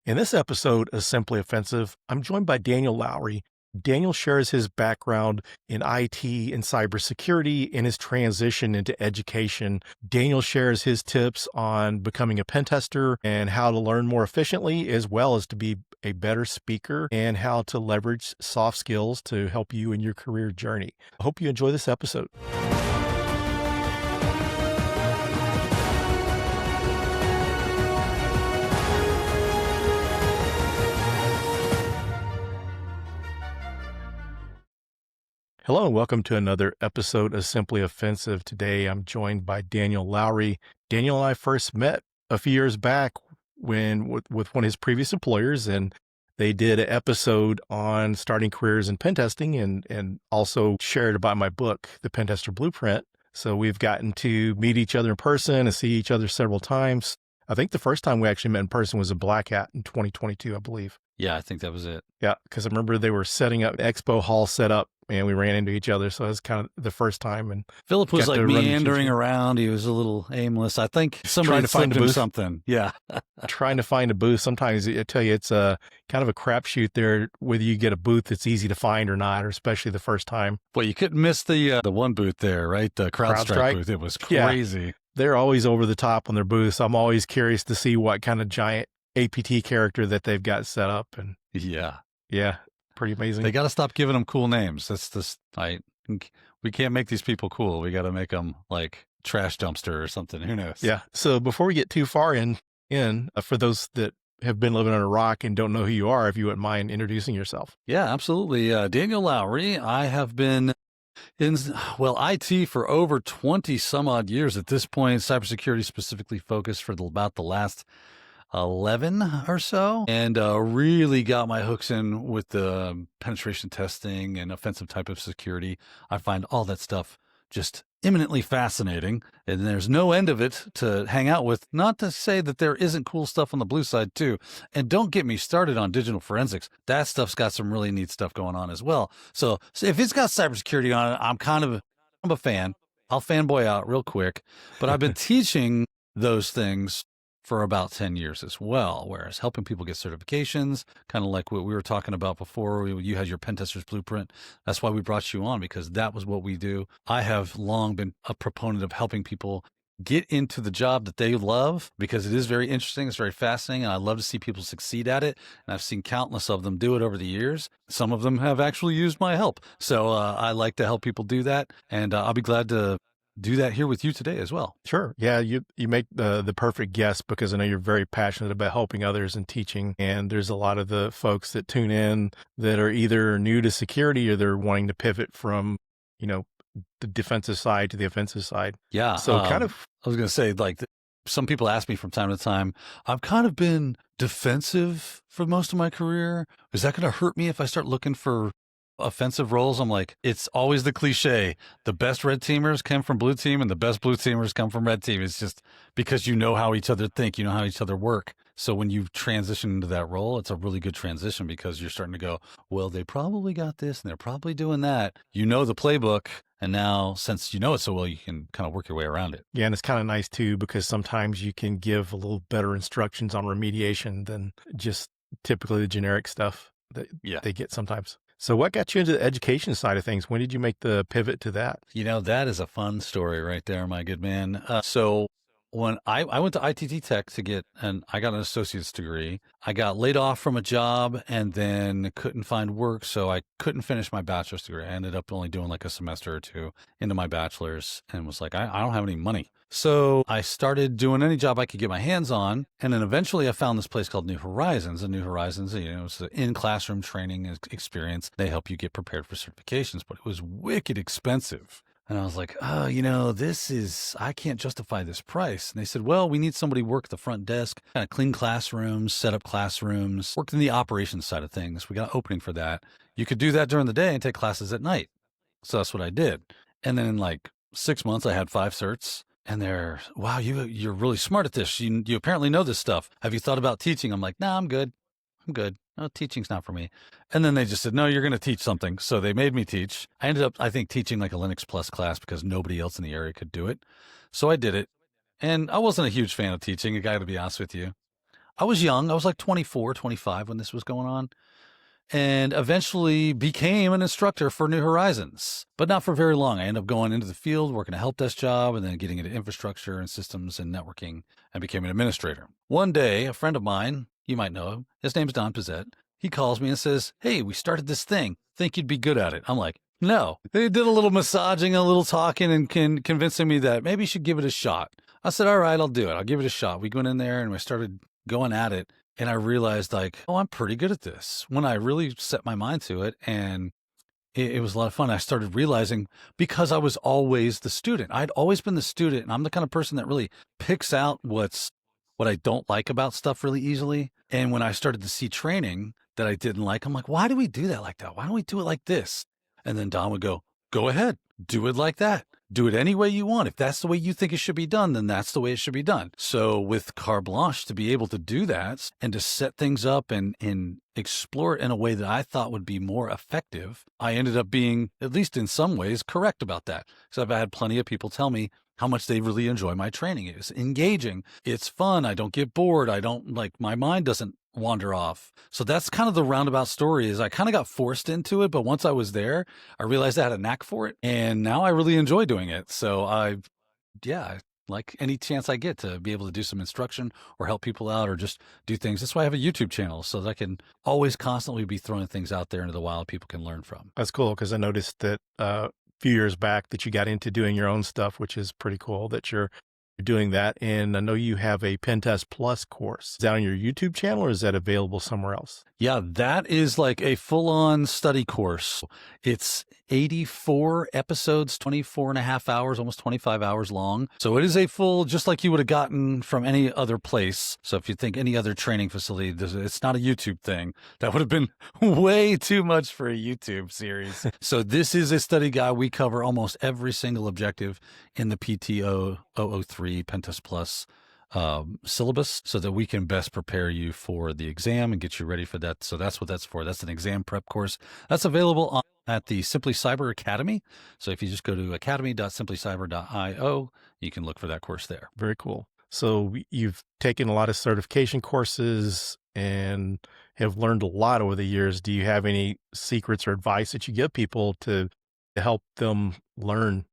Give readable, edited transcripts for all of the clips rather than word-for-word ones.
In this episode of Simply Offensive, I'm joined by Daniel Lowrie. Daniel shares his background in IT and cybersecurity and his transition into education. Daniel shares his tips on becoming a pen tester and how to learn more efficiently, as well as to be a better speaker and how to leverage soft skills to help you in your career journey. I hope you enjoy this episode. Hello and welcome to another episode of Simply Offensive. Today I'm joined by Daniel Lowrie. Daniel and I first met a few years back with one of his previous employers, and they did an episode on starting careers in pen testing and also shared about my book, The Pen Tester Blueprint. So we've gotten to meet each other in person and see each other several times. I think the first time we actually met in person was a Black Hat in 2022, I believe. Yeah, I think that was it. Yeah, because I remember they were setting up expo hall set up and we ran into each other. So it was kind of the first time. And Phillip was like meandering around. He was a little aimless. I think somebody slipped him something. Yeah. Trying to find a booth. Sometimes I tell you, it's a kind of a crapshoot there, whether you get a booth that's easy to find or not, or especially the first time. Well, you couldn't miss the one booth there, right? The CrowdStrike booth. It was crazy. Yeah. They're always over the top on their booths. I'm always curious to see what kind of giant APT character that they've got set up. And yeah, pretty amazing. They got to stop giving them cool names. We can't make these people cool. We got to make them like trash dumpster or something. Who knows? Yeah. So before we get too far in, for those that have been living on a rock and don't know who you are, if you wouldn't mind introducing yourself. Yeah, absolutely. Daniel Lowrie. I have been in, IT for over 20 some odd years at this point, cybersecurity specifically focused for about the last 11 or so, and really got my hooks in with the penetration testing and offensive type of security. I find all that stuff just eminently fascinating, and there's no end of it to hang out with. Not to say that there isn't cool stuff on the blue side too. And don't get me started on digital forensics. That stuff's got some really neat stuff going on as well. So if it's got cybersecurity on it, I'm a fan. I'll fanboy out real quick, but I've been teaching those things for about 10 years as well, whereas helping people get certifications, kind of like what we were talking about before, you had your pen tester's blueprint. That's why we brought you on, because that was what we do. I have long been a proponent of helping people get into the job that they love, because it is very interesting. It's very fascinating. And I love to see people succeed at it. And I've seen countless of them do it over the years. Some of them have actually used my help. So I like to help people do that. And I'll be glad to do that here with you today as well. Sure. Yeah, you make the perfect guest, because I know you're very passionate about helping others and teaching. And there's a lot of the folks that tune in that are either new to security or they're wanting to pivot from, the defensive side to the offensive side. Yeah. So I was going to say, like, some people ask me from time to time, I've kind of been defensive for most of my career. Is that going to hurt me if I start looking for offensive roles? I'm like, it's always the cliche. The best red teamers come from blue team and the best blue teamers come from red team. It's just because you know how each other think, you know how each other work. So when you transition into that role, it's a really good transition, because you're starting to go, well, they probably got this and they're probably doing that. You know the playbook. And now, since you know it so well, you can kind of work your way around it. Yeah, and it's kind of nice too, because sometimes you can give a little better instructions on remediation than just typically the generic stuff that they get sometimes. So what got you into the education side of things? When did you make the pivot to that? That is a fun story right there, my good man. So when I went to ITT Tech I got an associate's degree. I got laid off from a job and then couldn't find work, so I couldn't finish my bachelor's degree. I ended up only doing like a semester or two into my bachelor's and was like, I don't have any money. So I started doing any job I could get my hands on. And then eventually I found this place called New Horizons. And New Horizons, it's an in-classroom training experience. They help you get prepared for certifications, but it was wicked expensive. And I was like, I can't justify this price. And they said, well, we need somebody to work the front desk, kind of clean classrooms, set up classrooms, work in the operations side of things. We got an opening for that. You could do that during the day and take classes at night. So that's what I did. And then in like 6 months, I had 5 certs. And they're, wow, you're really smart at this. You apparently know this stuff. Have you thought about teaching? I'm like, nah, I'm good. No, teaching's not for me. And then they just said, no, you're going to teach something. So they made me teach. I ended up, I think, teaching like a Linux Plus class because nobody else in the area could do it. So I did it. And I wasn't a huge fan of teaching, I got to be honest with you. I was young. I was like 24, 25 when this was going on, and eventually became an instructor for New Horizons, but not for very long. I ended up going into the field, working a help desk job, and then getting into infrastructure and systems and networking, and became an administrator. One day, a friend of mine, you might know him, his name's Don Pizzette, he calls me and says, "Hey, we started this thing. Think you'd be good at it?" I'm like, "No." They did a little massaging, a little talking, and convincing me that maybe you should give it a shot. I said, "All right, I'll do it. I'll give it a shot." We went in there and we started going at it. And I realized, like, oh, I'm pretty good at this when I really set my mind to it. And it was a lot of fun. I started realizing, because I was always the student, I'd always been the student. And I'm the kind of person that really picks out what I don't like about stuff really easily. And when I started to see training that I didn't like, I'm like, why do we do that like that? Why don't we do it like this? And then Don would go ahead, do it like that. Do it any way you want. If that's the way you think it should be done, then that's the way it should be done. So with carte blanche, to be able to do that and to set things up and explore it in a way that I thought would be more effective, I ended up being, at least in some ways, correct about that. So I've had plenty of people tell me how much they really enjoy my training. It's engaging. It's fun. I don't get bored. I don't, like, my mind doesn't wander off. So that's kind of the roundabout story. Is I kind of got forced into it, but once I was there, I realized I had a knack for it, and now I really enjoy doing it. So I like any chance I get to be able to do some instruction or help people out or just do things. That's why I have a YouTube channel, so that I can always constantly be throwing things out there into the wild people can learn from. That's cool, because I noticed that a few years back that you got into doing your own stuff, which is pretty cool that you're doing that. And I know you have a Pen Test Plus course. Is that on your YouTube channel, or is that available somewhere else? Yeah, that is like a full-on study course. It's 84 episodes, 24 and a half hours, almost 25 hours long. So it is a full, just like you would have gotten from any other place. So if you think any other training facility, it's not a YouTube thing. That would have been way too much for a YouTube series. So this is a study guide. We cover almost every single objective in the PTO 003 Pentest Plus syllabus, so that we can best prepare you for the exam and get you ready for that. So that's what that's for. That's an exam prep course. That's available at the Simply Cyber Academy. So if you just go to academy.simplycyber.io, you can look for that course there. Very cool. So you've taken a lot of certification courses and have learned a lot over the years. Do you have any secrets or advice that you give people to help them learn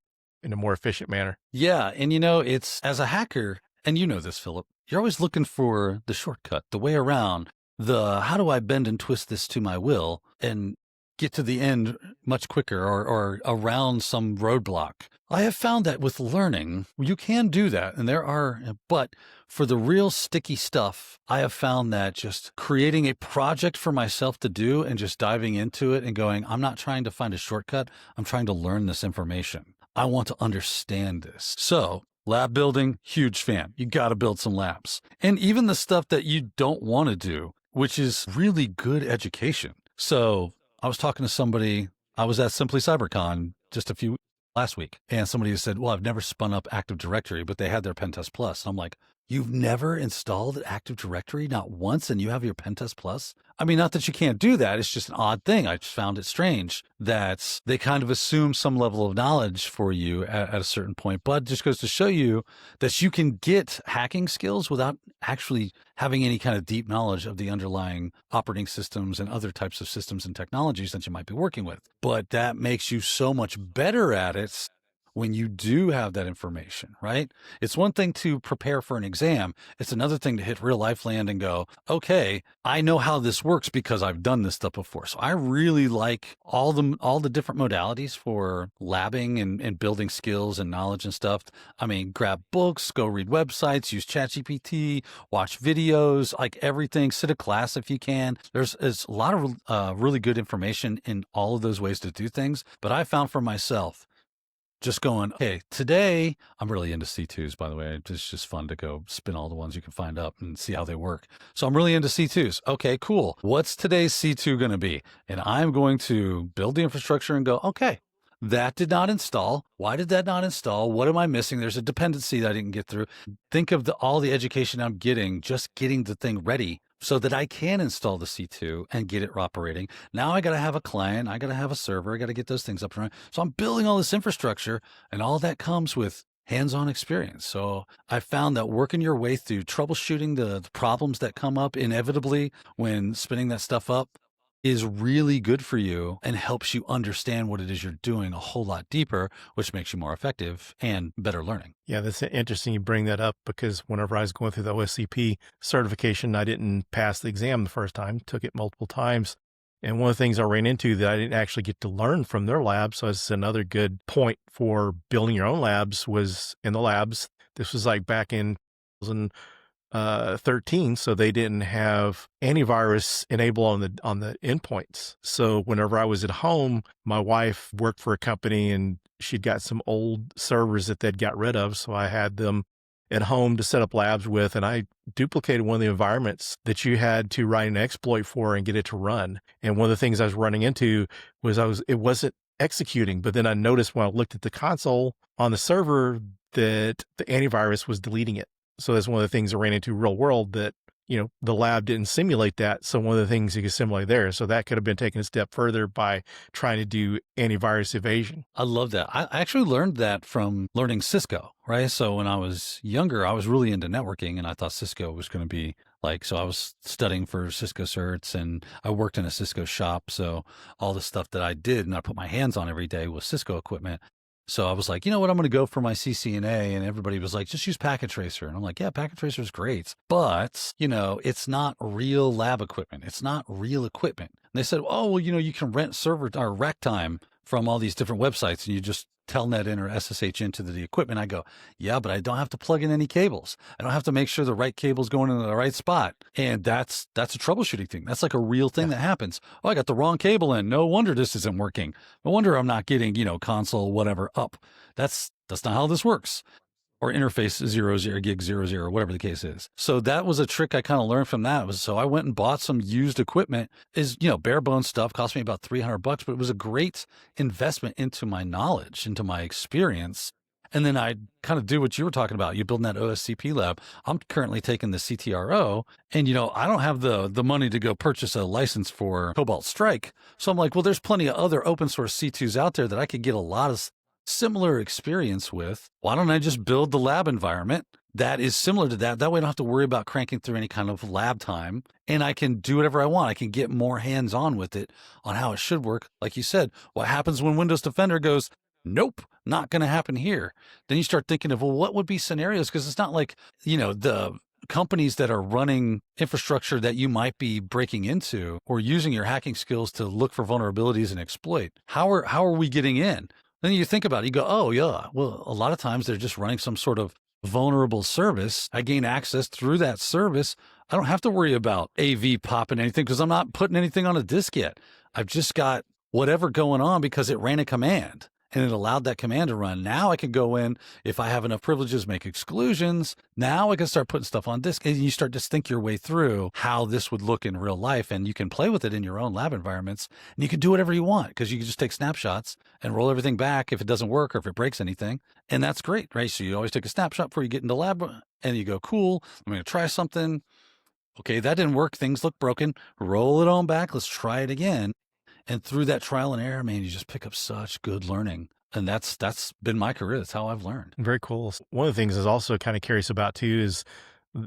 in a more efficient manner? Yeah. And it's, as a hacker, and you know this, Philip, you're always looking for the shortcut, the way around, how do I bend and twist this to my will and get to the end much quicker, or around some roadblock. I have found that with learning, you can do that. But for the real sticky stuff, I have found that just creating a project for myself to do and just diving into it and going, I'm not trying to find a shortcut. I'm trying to learn this information. I want to understand this. So lab building, huge fan. You got to build some labs. And even the stuff that you don't want to do, which is really good education. So I was talking to somebody, I was at Simply CyberCon just last week, and somebody said, well, I've never spun up Active Directory, but they had their Pentest Plus. And I'm like, you've never installed Active Directory, not once, and you have your Pentest Plus? I mean, not that you can't do that. It's just an odd thing. I just found it strange that they kind of assume some level of knowledge for you at a certain point, but it just goes to show you that you can get hacking skills without actually having any kind of deep knowledge of the underlying operating systems and other types of systems and technologies that you might be working with. But that makes you so much better at it when you do have that information, right? It's one thing to prepare for an exam. It's another thing to hit real life land and go, okay, I know how this works because I've done this stuff before. So I really like all the different modalities for labbing and building skills and knowledge and stuff. I mean, grab books, go read websites, use ChatGPT, watch videos, like everything, sit a class if you can. There's a lot of really good information in all of those ways to do things. But I found for myself, just going, okay, today, I'm really into C2s, by the way. It's just fun to go spin all the ones you can find up and see how they work. So I'm really into C2s. Okay, cool. What's today's C2 going to be? And I'm going to build the infrastructure and go, okay, that did not install. Why did that not install? What am I missing? There's a dependency that I didn't get through. Think of all the education I'm getting, just getting the thing ready so that I can install the C2 and get it operating. Now I got to have a client. I got to have a server. I got to get those things up and running. So I'm building all this infrastructure, and all that comes with hands-on experience. So I found that working your way through troubleshooting the problems that come up inevitably when spinning that stuff up is really good for you and helps you understand what it is you're doing a whole lot deeper, which makes you more effective and better learning. Yeah, that's interesting you bring that up because whenever I was going through the OSCP certification, I didn't pass the exam the first time, took it multiple times. And one of the things I ran into that I didn't actually get to learn from their labs, so it's another good point for building your own labs, was in the labs. This was like back in 2013, so they didn't have antivirus enabled on the endpoints. So whenever I was at home, my wife worked for a company and she'd got some old servers that they'd got rid of, so I had them at home to set up labs with, and I duplicated one of the environments that you had to write an exploit for and get it to run. And one of the things I was running into was it wasn't executing, but then I noticed when I looked at the console on the server that the antivirus was deleting it. So that's one of the things I ran into real world, that, the lab didn't simulate that. So one of the things you could simulate there. So that could have been taken a step further by trying to do antivirus evasion. I love that. I actually learned that from learning Cisco, right? So when I was younger, I was really into networking and I thought Cisco was going to be like, so I was studying for Cisco certs and I worked in a Cisco shop. So all the stuff that I did and I put my hands on every day was Cisco equipment. So I was like, you know what, I'm going to go for my CCNA. And everybody was like, just use Packet Tracer. And I'm like, yeah, Packet Tracer is great. But, it's not real lab equipment. It's not real equipment. And they said, oh, well, you can rent server or rack time from all these different websites and you just telnet in or SSH into the equipment. I go, yeah, but I don't have to plug in any cables. I don't have to make sure the right cable's going in the right spot. And that's a troubleshooting thing. That's like a real thing that happens. Oh, I got the wrong cable in. No wonder this isn't working. No wonder I'm not getting, console, whatever up. That's not how this works. Or interface 00 gig 00, whatever the case is. So that was a trick I kind of learned from that. So I went and bought some used equipment. Is bare bones stuff, cost me about $300, but it was a great investment into my knowledge, into my experience. And then I kind of do what you were talking about. You building that OSCP lab. I'm currently taking the CTRO, and I don't have the money to go purchase a license for Cobalt Strike. So I'm like, well, there's plenty of other open source C2s out there that I could get a lot of similar experience with. Why don't I just build the lab environment that is similar to that? That way I don't have to worry about cranking through any kind of lab time and I can do whatever I want. I can get more hands-on with it on how it should work. Like you said, what happens when Windows Defender goes, nope, not going to happen here? Then you start thinking of, well, what would be scenarios? Because it's not like, the companies that are running infrastructure that you might be breaking into or using your hacking skills to look for vulnerabilities and exploit. How are we getting in? Then you think about it, you go, oh, yeah, well, a lot of times they're just running some sort of vulnerable service. I gain access through that service. I don't have to worry about AV popping anything because I'm not putting anything on a disk yet. I've just got whatever going on because it ran a command and it allowed that command to run. Now I can go in, if I have enough privileges, make exclusions. Now I can start putting stuff on disk, and you start to think your way through how this would look in real life, and you can play with it in your own lab environments, and you can do whatever you want because you can just take snapshots and roll everything back if it doesn't work or if it breaks anything, and that's great, right? So you always take a snapshot before you get into lab, and you go, cool, I'm going to try something. Okay, that didn't work. Things look broken. Roll it on back. Let's try it again. And through that trial and error, man, you just pick up such good learning. And that's been my career. That's how I've learned. Very cool. One of the things I was also kind of curious about too is,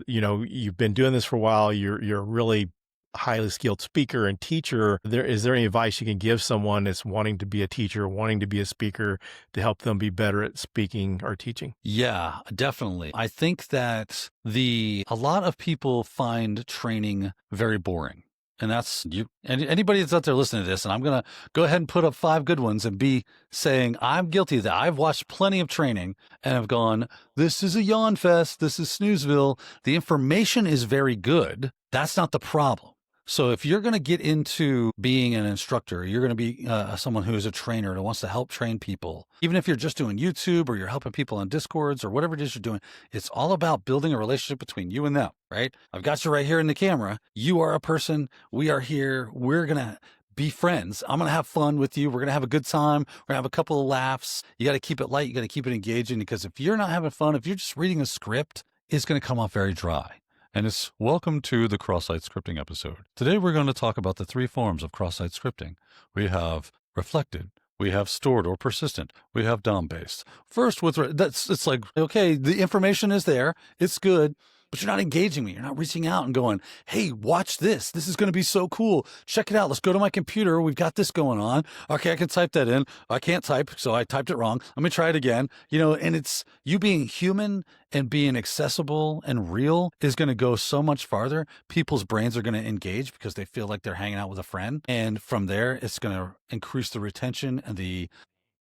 you've been doing this for a while. You're a really highly skilled speaker and teacher. Is there any advice you can give someone that's wanting to be a teacher, wanting to be a speaker, to help them be better at speaking or teaching? Yeah, definitely. I think that a lot of people find training very boring. And that's you. And anybody that's out there listening to this, and I'm going to go ahead and put up 5 good ones and be saying I'm guilty of that. I've watched plenty of training and I've gone, this is a yawn fest. This is snoozeville. The information is very good. That's not the problem. So if you're going to get into being an instructor, you're going to be someone who is a trainer that wants to help train people, even if you're just doing YouTube or you're helping people on Discords or whatever it is you're doing, it's all about building a relationship between you and them, right? I've got you right here in the camera. You are a person. We are here. We're going to be friends. I'm going to have fun with you. We're going to have a good time. We're going to have a couple of laughs. You got to keep it light. You got to keep it engaging, because if you're not having fun, if you're just reading a script, it's going to come off very dry. And it's welcome to the cross-site scripting episode. Today we're going to talk about the 3 forms of cross-site scripting. We have reflected, We have stored or persistent. We have DOM-based. First, it's like, okay, the information is there. It's good, but you're not engaging me. You're not reaching out and going, hey, watch this. This is going to be so cool. Check it out. Let's go to my computer. We've got this going on. Okay, I can type that in. I can't type, so I typed it wrong. Let me try it again. And it's you being human and being accessible and real is going to go so much farther. People's brains are going to engage because they feel like they're hanging out with a friend. And from there, it's going to increase the retention and the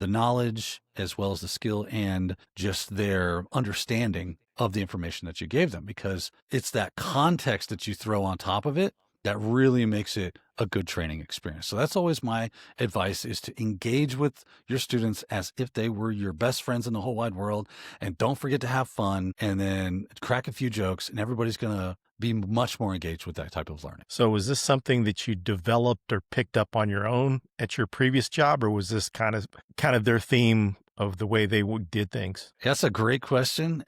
knowledge as well as the skill and just their understanding of the information that you gave them, because it's that context that you throw on top of it that really makes it a good training experience. So that's always my advice, is to engage with your students as if they were your best friends in the whole wide world. And don't forget to have fun, and then crack a few jokes, and everybody's going to be much more engaged with that type of learning. So was this something that you developed or picked up on your own at your previous job, or was this kind of their theme of the way they did things? That's a great question.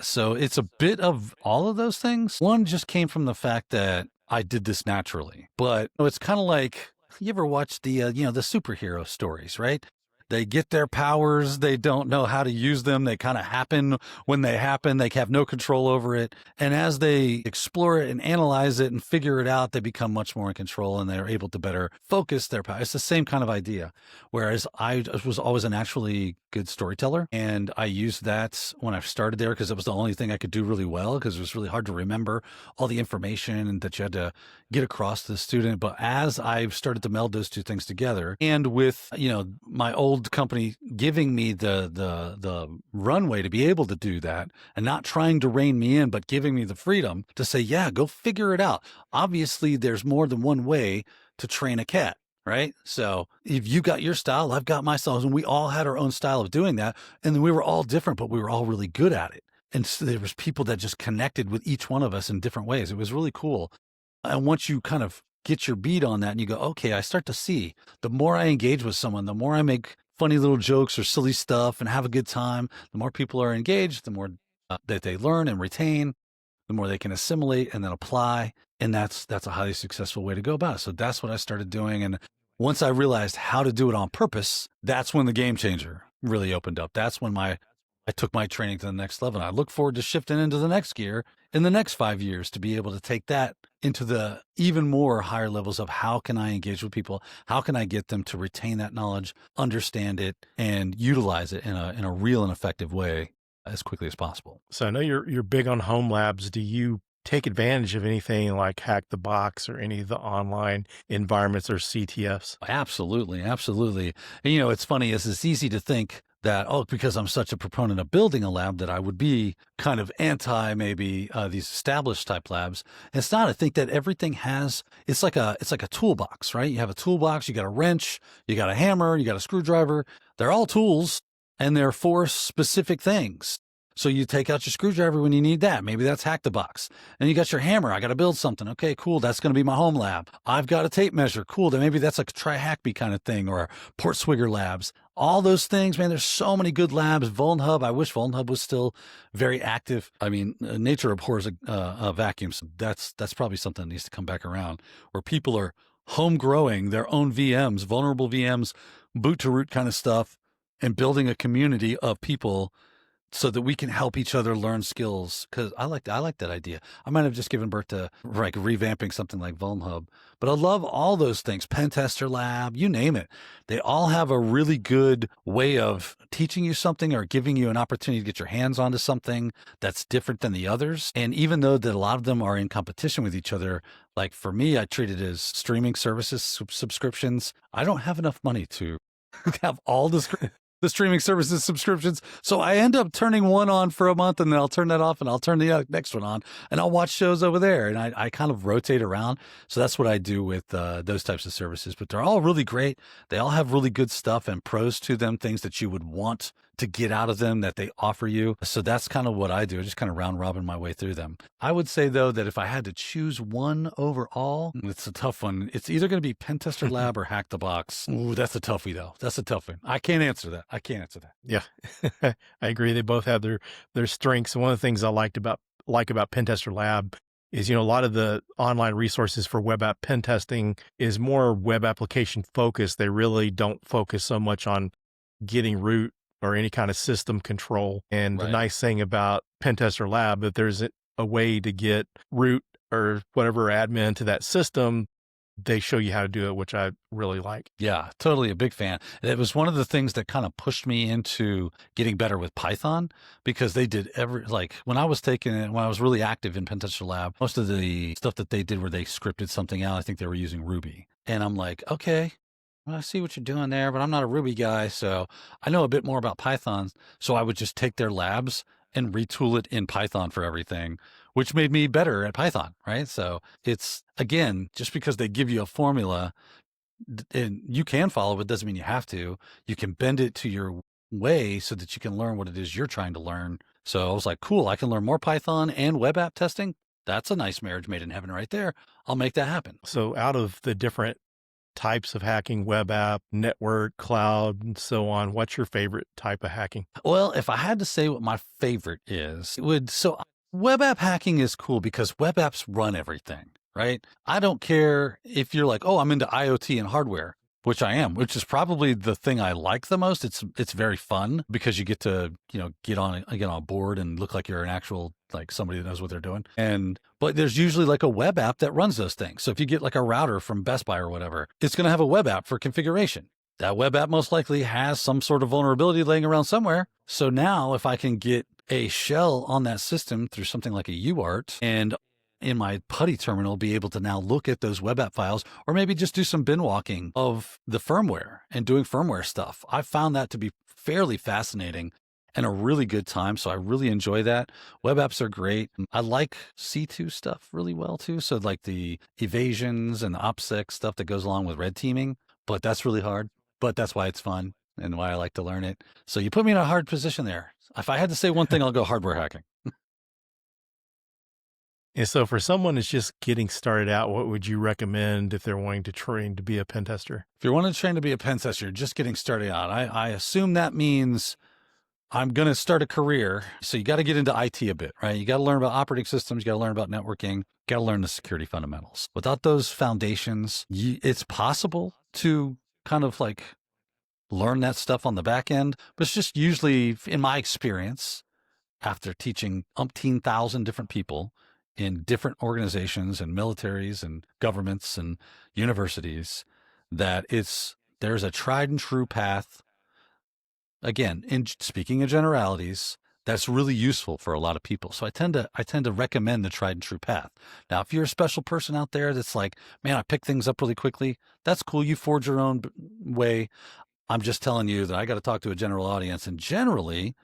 So it's a bit of all of those things. One just came from the fact that I did this naturally, but it's kind of like, you ever watch the superhero stories, right? They get their powers. They don't know how to use them. They kind of happen when they happen. They have no control over it. And as they explore it and analyze it and figure it out, they become much more in control, and they're able to better focus their power. It's the same kind of idea. Whereas I was always a naturally good storyteller, and I used that when I started there because it was the only thing I could do really well, because it was really hard to remember all the information that you had to get across to the student. But as I've started to meld those two things together, and with my old company giving me the runway to be able to do that, and not trying to rein me in, but giving me the freedom to say, yeah, go figure it out. Obviously, there's more than one way to train a cat. Right. So if you got your style, I've got my style, and we all had our own style of doing that. And then we were all different, but we were all really good at it. And so there was people that just connected with each one of us in different ways. It was really cool. And once you kind of get your beat on that and you go, okay, I start to see, the more I engage with someone, the more I make funny little jokes or silly stuff and have a good time, the more people are engaged, the more that they learn and retain, the more they can assimilate and then apply. And that's a highly successful way to go about it. So that's what I started doing. And once I realized how to do it on purpose, that's when the game changer really opened up. That's when I took my training to the next level. And I look forward to shifting into the next gear in the next 5 years to be able to take that into the even more higher levels of how can I engage with people? How can I get them to retain that knowledge, understand it, and utilize it in a real and effective way as quickly as possible? So I know you're big on home labs. Do you take advantage of anything like Hack the Box or any of the online environments or CTFs? Absolutely. Absolutely. And, it's funny, it's easy to think that, because I'm such a proponent of building a lab, that I would be kind of anti maybe these established type labs. And it's not. I think that everything it's like a toolbox, right? You have a toolbox, you got a wrench, you got a hammer, you got a screwdriver. They're all tools, and they're for specific things. So you take out your screwdriver when you need that. Maybe that's Hack the Box. And you got your hammer. I got to build something. Okay, cool. That's going to be my home lab. I've got a tape measure. Cool. Then maybe that's like a Try Hackme kind of thing, or Port Swigger labs. All those things, man, there's so many good labs. VulnHub. I wish VulnHub was still very active. I mean, nature abhors a vacuum. So that's probably something that needs to come back around, where people are home growing their own VMs, vulnerable VMs, boot to root kind of stuff, and building a community of people so that we can help each other learn skills. Because I like that idea. I might have just given birth to like revamping something like VulnHub, but I love all those things. Pentester Lab, you name it. They all have a really good way of teaching you something or giving you an opportunity to get your hands onto something that's different than the others. And even though that a lot of them are in competition with each other, like for me, I treat it as streaming services, subscriptions. I don't have enough money to have all the streaming services subscriptions. So I end up turning one on for a month, and then I'll turn that off, and I'll turn the next one on, and I'll watch shows over there. And I kind of rotate around. So that's what I do with those types of services. But they're all really great. They all have really good stuff and pros to them, things that you would want to get out of them that they offer you. So that's kind of what I do. I just kind of round robin my way through them. I would say, though, that if I had to choose one overall, it's a tough one. It's either going to be Pentester Lab or Hack the Box. Ooh, that's a toughie, though. That's a tough one. I can't answer that. Yeah, I agree. They both have their strengths. And one of the things I like about Pentester Lab is, a lot of the online resources for web app pen testing is more web application focused. They really don't focus so much on getting root or any kind of system control. And the Right. nice thing about Pen Tester Lab, that there's a way to get root or whatever admin to that system. They show you how to do it, which I really like. Yeah, totally a big fan. It was one of the things that kind of pushed me into getting better with Python, because they did like when I was really active in Pentester Lab, most of the stuff that they did where they scripted something out, I think they were using Ruby. And I'm like, okay, well, I see what you're doing there, but I'm not a Ruby guy. So I know a bit more about Python. So I would just take their labs and retool it in Python for everything, which made me better at Python, right? So it's, again, just because they give you a formula and you can follow it doesn't mean you have to. You can bend it to your way so that you can learn what it is you're trying to learn. So I was like, cool, I can learn more Python and web app testing. That's a nice marriage made in heaven right there. I'll make that happen. So out of the different types of hacking, web app, network, cloud, and so on, what's your favorite type of hacking? Well, if I had to say what my favorite is, web app hacking is cool because web apps run everything, right? I don't care if you're like, oh, I'm into IoT and hardware, which I am, which is probably the thing I like the most. It's very fun because you get to, get on board and look like you're an actual, like somebody that knows what they're doing. But there's usually like a web app that runs those things. So if you get like a router from Best Buy or whatever, it's going to have a web app for configuration. That web app most likely has some sort of vulnerability laying around somewhere. So now if I can get a shell on that system through something like a UART, and in my PuTTY terminal be able to now look at those web app files, or maybe just do some bin walking of the firmware and doing firmware stuff. I found that to be fairly fascinating and a really good time. So I really enjoy that. Web apps are great. I like C2 stuff really well too. So like the evasions and the OPSEC stuff that goes along with red teaming, but that's really hard. But that's why it's fun and why I like to learn it. So you put me in a hard position there. If I had to say one thing, I'll go hardware hacking. And so for someone that's just getting started out, what would you recommend if they're wanting to train to be a pen tester? If you're wanting to train to be a pen tester, you're just getting started out, I assume that means I'm going to start a career. So you got to get into IT a bit, right? You got to learn about operating systems. You got to learn about networking. You got to learn the security fundamentals. Without those foundations, it's possible to kind of like learn that stuff on the back end. But it's just usually, in my experience, after teaching umpteen thousand different people in different organizations and militaries and governments and universities, that there's a tried and true path. Again, in speaking of generalities, that's really useful for a lot of people. So I tend to recommend the tried and true path. Now, if you're a special person out there that's like, man, I pick things up really quickly, that's cool. You forge your own way. I'm just telling you that I got to talk to a general audience, and generally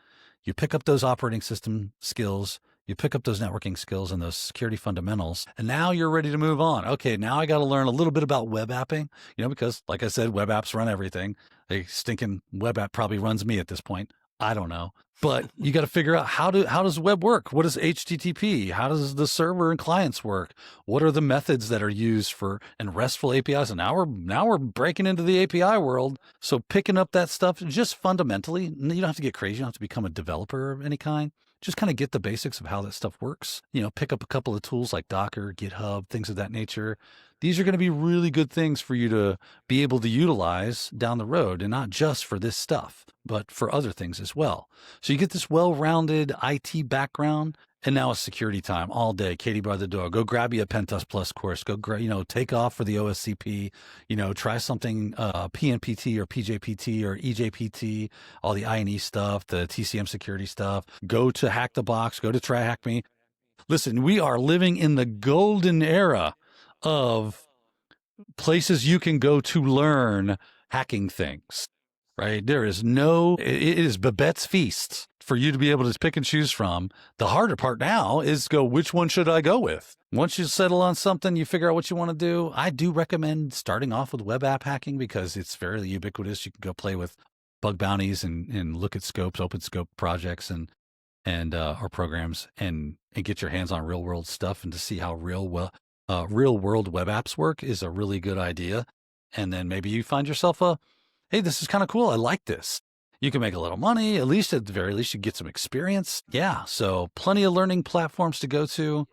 you pick up those operating system skills, you pick up those networking skills and those security fundamentals, and now you're ready to move on. Okay, now I got to learn a little bit about web apping, because like I said, web apps run everything. A stinking web app probably runs me at this point. I don't know. But you got to figure out how does web work? What is HTTP? How does the server and clients work? What are the methods that are used for and RESTful APIs? And now we're breaking into the API world. So picking up that stuff just fundamentally, you don't have to get crazy. You don't have to become a developer of any kind. Just kind of get the basics of how that stuff works. Pick up a couple of tools like Docker, GitHub, things of that nature. These are going to be really good things for you to be able to utilize down the road, and not just for this stuff, but for other things as well. So you get this well-rounded IT background, and now it's security time all day. Katie by the door. Go grab you a Pentest Plus course. Go, take off for the OSCP. Try something PNPT or PJPT or EJPT, all the INE stuff, the TCM security stuff. Go to Hack the Box. Go to Try Hack Me. Listen, we are living in the golden era of places you can go to learn hacking things, right? It is Babette's feast for you to be able to pick and choose from. The harder part now is which one should I go with? Once you settle on something, you figure out what you want to do. I do recommend starting off with web app hacking because it's fairly ubiquitous. You can go play with bug bounties and look at scopes, open scope projects and or programs and get your hands on real world stuff, and to see how real world web apps work is a really good idea. And then maybe you find yourself hey, this is kind of cool. I like this. You can make a little money, at the very least, you get some experience. Yeah. So plenty of learning platforms to go to.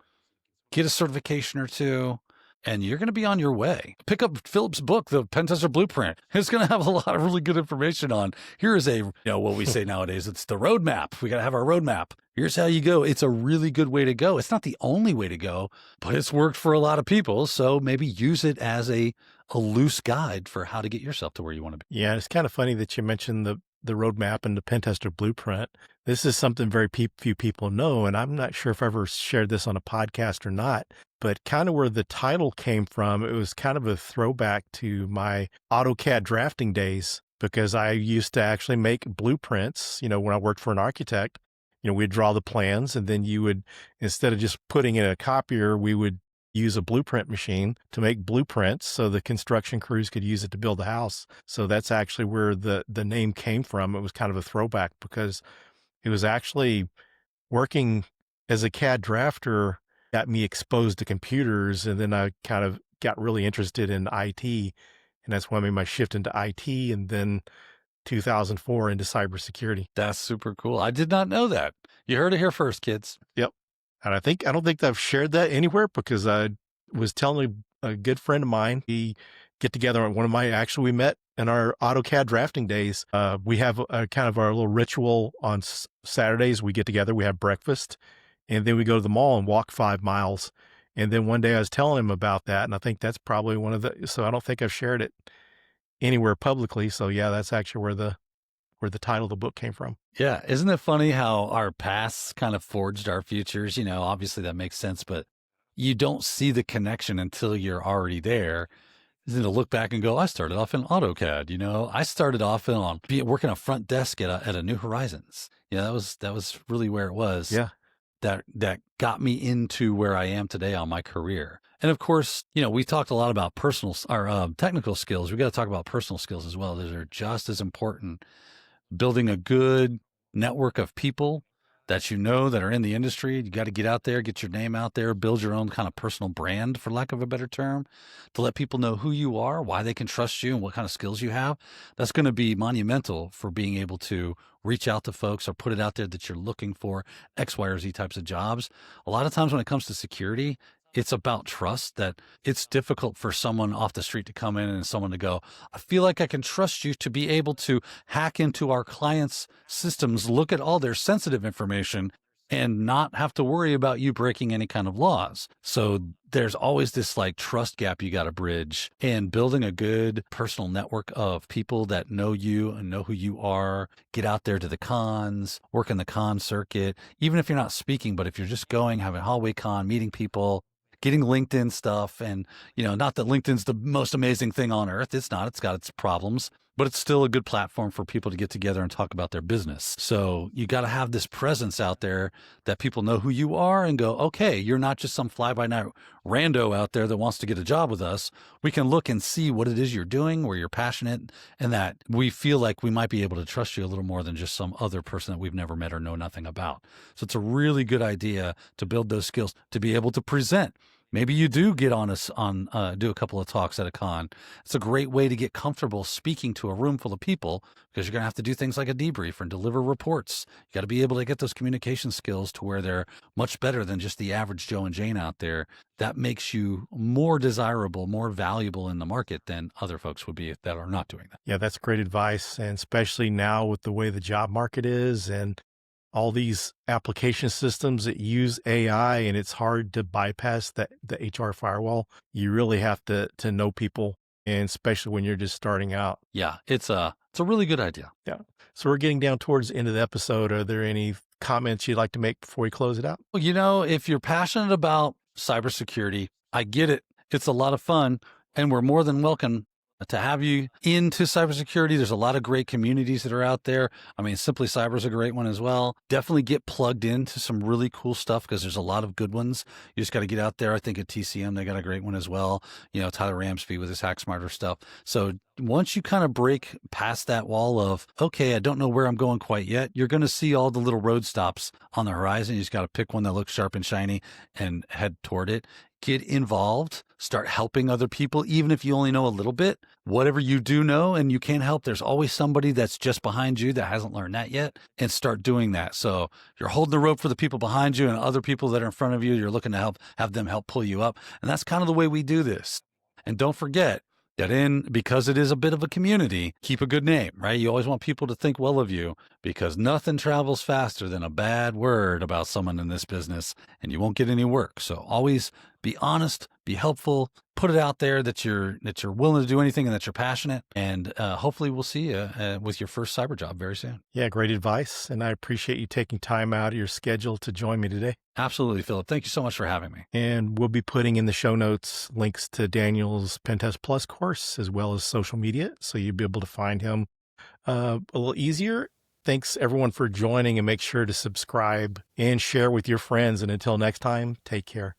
get a certification or two, and you're going to be on your way. Pick up Philip's book, The Pen Tester Blueprint. It's going to have a lot of really good information on, here is a, what we say nowadays, it's the roadmap. We got to have our roadmap. Here's how you go. It's a really good way to go. It's not the only way to go, but it's worked for a lot of people. So maybe use it as a loose guide for how to get yourself to where you want to be. Yeah, it's kind of funny that you mentioned the roadmap and the pen tester blueprint. This is something very few people know, and I'm not sure if I ever shared this on a podcast or not, but kind of where the title came from, it was kind of a throwback to my AutoCAD drafting days, because I used to actually make blueprints, when I worked for an architect. We'd draw the plans, and then you would, instead of just putting it in a copier, we would use a blueprint machine to make blueprints so the construction crews could use it to build the house. So that's actually where the name came from. It was kind of a throwback because it was actually working as a CAD drafter got me exposed to computers. And then I kind of got really interested in IT. And that's when I made my shift into IT, and then 2004 into cybersecurity. That's super cool. I did not know that. You heard it here first, kids. Yep. And I don't think I've shared that anywhere, because I was telling a good friend of mine, we get together on we met in our AutoCAD drafting days. We have a kind of our little ritual on Saturdays. We get together, we have breakfast, and then we go to the mall and walk 5 miles. And then one day I was telling him about that, and I think that's probably so I don't think I've shared it anywhere publicly. So yeah, that's actually where the title of the book came from. Yeah. Isn't it funny how our pasts kind of forged our futures? Obviously that makes sense, but you don't see the connection until you're already there. To look back and go, I started off in AutoCAD. I started off on working a front desk at a New Horizons. That was really where it was. Yeah. That got me into where I am today on my career. And of course, we talked a lot about technical skills. We got to talk about personal skills as well. Those are just as important. Building a good network of people that that are in the industry. You got to get out there, get your name out there, build your own kind of personal brand, for lack of a better term, to let people know who you are, why they can trust you, and what kind of skills you have. That's going to be monumental for being able to reach out to folks or put it out there that you're looking for X, Y, or Z types of jobs. A lot of times when it comes to security, it's about trust, that it's difficult for someone off the street to come in and someone to go, I feel like I can trust you to be able to hack into our clients' systems, look at all their sensitive information, and not have to worry about you breaking any kind of laws. So there's always this trust gap you got to bridge, and building a good personal network of people that know you and know who you are. Get out there to the cons, work in the con circuit, even if you're not speaking, but if you're just going, having a hallway con, meeting people, getting LinkedIn stuff. And, not that LinkedIn's the most amazing thing on earth. It's not. It's got its problems, but it's still a good platform for people to get together and talk about their business. So you got to have this presence out there that people know who you are and go, okay, you're not just some fly-by-night rando out there that wants to get a job with us. We can look and see what it is you're doing, where you're passionate, and that we feel like we might be able to trust you a little more than just some other person that we've never met or know nothing about. So it's a really good idea to build those skills, to be able to present. Maybe you do get do a couple of talks at a con. It's a great way to get comfortable speaking to a room full of people, because you're going to have to do things like a debrief and deliver reports. You got to be able to get those communication skills to where they're much better than just the average Joe and Jane out there. That makes you more desirable, more valuable in the market than other folks would be that are not doing that. Yeah, that's great advice. And especially now with the way the job market is, and all these application systems that use AI, and it's hard to bypass the HR firewall. You really have to know people, and especially when you're just starting out. Yeah, it's a really good idea. Yeah. So we're getting down towards the end of the episode. Are there any comments you'd like to make before we close it out? Well, if you're passionate about cybersecurity, I get it. It's a lot of fun, and we're more than welcome to have you into cybersecurity. There's a lot of great communities that are out there. I mean, Simply Cyber is a great one as well. Definitely get plugged into some really cool stuff, because there's a lot of good ones. You just got to get out there. I think at TCM, they got a great one as well. Tyler Ramsby with his Hack Smarter stuff. So once you kind of break past that wall of, okay, I don't know where I'm going quite yet, you're going to see all the little road stops on the horizon. You just got to pick one that looks sharp and shiny and head toward it. Get involved, start helping other people, even if you only know a little bit. Whatever you do know and you can't help, there's always somebody that's just behind you that hasn't learned that yet, and start doing that. So you're holding the rope for the people behind you, and other people that are in front of you, you're looking to have them help pull you up. And that's kind of the way we do this. And don't forget, because it is a bit of a community, keep a good name, right? You always want people to think well of you, because nothing travels faster than a bad word about someone in this business, and you won't get any work. So always be honest, be helpful, put it out there that you're willing to do anything and that you're passionate. And hopefully we'll see you with your first cyber job very soon. Yeah, great advice. And I appreciate you taking time out of your schedule to join me today. Absolutely, Philip. Thank you so much for having me. And we'll be putting in the show notes links to Daniel's Pentest Plus course, as well as social media, so you'll be able to find him a little easier. Thanks, everyone, for joining, and make sure to subscribe and share with your friends. And until next time, take care.